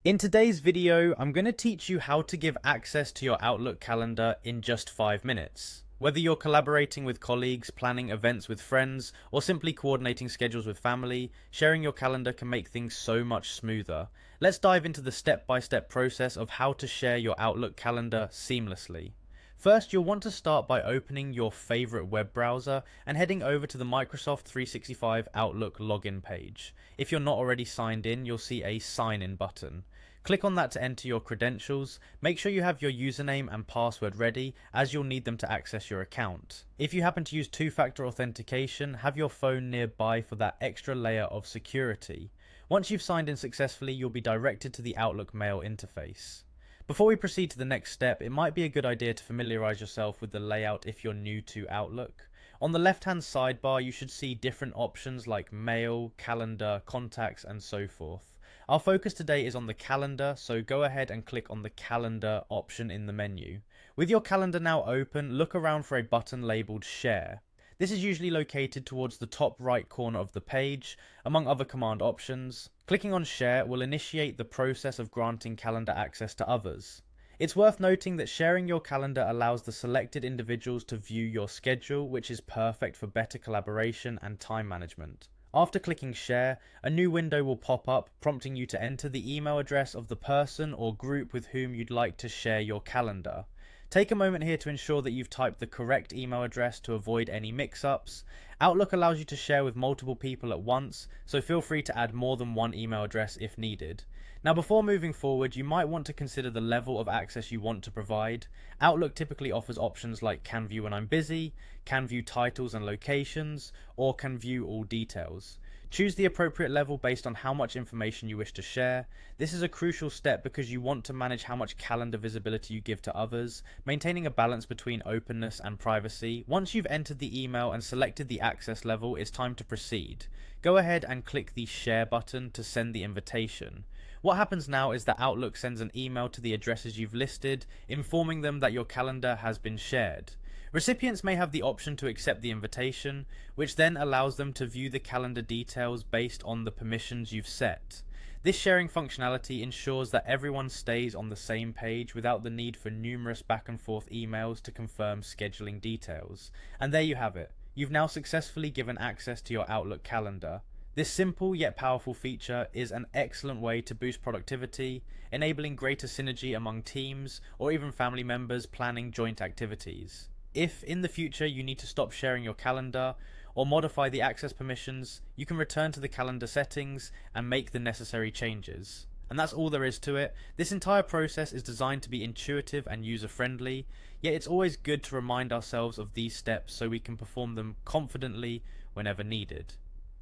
In today's video, I'm going to teach you how to give access to your Outlook calendar in just 5 minutes. Whether you're collaborating with colleagues, planning events with friends, or simply coordinating schedules with family, sharing your calendar can make things so much smoother. Let's dive into the step-by-step process of how to share your Outlook calendar seamlessly. First, you'll want to start by opening your favorite web browser and heading over to the Microsoft 365 Outlook login page. If you're not already signed in, you'll see a sign in button. Click on that to enter your credentials. Make sure you have your username and password ready, as you'll need them to access your account. If you happen to use two-factor authentication, have your phone nearby for that extra layer of security. Once you've signed in successfully, you'll be directed to the Outlook Mail interface. Before we proceed to the next step, it might be a good idea to familiarize yourself with the layout if you're new to Outlook. On the left-hand sidebar, you should see different options like Mail, Calendar, Contacts, and so forth. Our focus today is on the calendar, so go ahead and click on the calendar option in the menu. With your calendar now open, look around for a button labeled Share. This is usually located towards the top right corner of the page, among other command options. Clicking on Share will initiate the process of granting calendar access to others. It's worth noting that sharing your calendar allows the selected individuals to view your schedule, which is perfect for better collaboration and time management. After clicking Share, a new window will pop up, prompting you to enter the email address of the person or group with whom you'd like to share your calendar. Take a moment here to ensure that you've typed the correct email address to avoid any mix-ups. Outlook allows you to share with multiple people at once, so feel free to add more than one email address if needed. Now, before moving forward, you might want to consider the level of access you want to provide. Outlook typically offers options like Can View When I'm Busy, Can View Titles and Locations, or Can View All Details. Choose the appropriate level based on how much information you wish to share. This is a crucial step because you want to manage how much calendar visibility you give to others, maintaining a balance between openness and privacy. Once you've entered the email and selected the access level, it's time to proceed. Go ahead and click the Share button to send the invitation. What happens now is that Outlook sends an email to the addresses you've listed, informing them that your calendar has been shared. Recipients may have the option to accept the invitation, which then allows them to view the calendar details based on the permissions you've set. This sharing functionality ensures that everyone stays on the same page without the need for numerous back and forth emails to confirm scheduling details. And there you have it. You've now successfully given access to your Outlook calendar. This simple yet powerful feature is an excellent way to boost productivity, enabling greater synergy among teams or even family members planning joint activities. If in the future you need to stop sharing your calendar or modify the access permissions, you can return to the calendar settings and make the necessary changes. And that's all there is to it. This entire process is designed to be intuitive and user-friendly, yet it's always good to remind ourselves of these steps so we can perform them confidently whenever needed.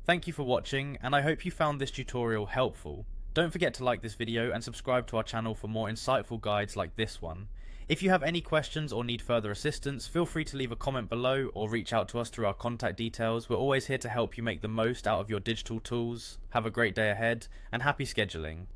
Thank you for watching, and I hope you found this tutorial helpful. Don't forget to like this video and subscribe to our channel for more insightful guides like this one. If you have any questions or need further assistance, feel free to leave a comment below or reach out to us through our contact details. We're always here to help you make the most out of your digital tools. Have a great day ahead, and happy scheduling.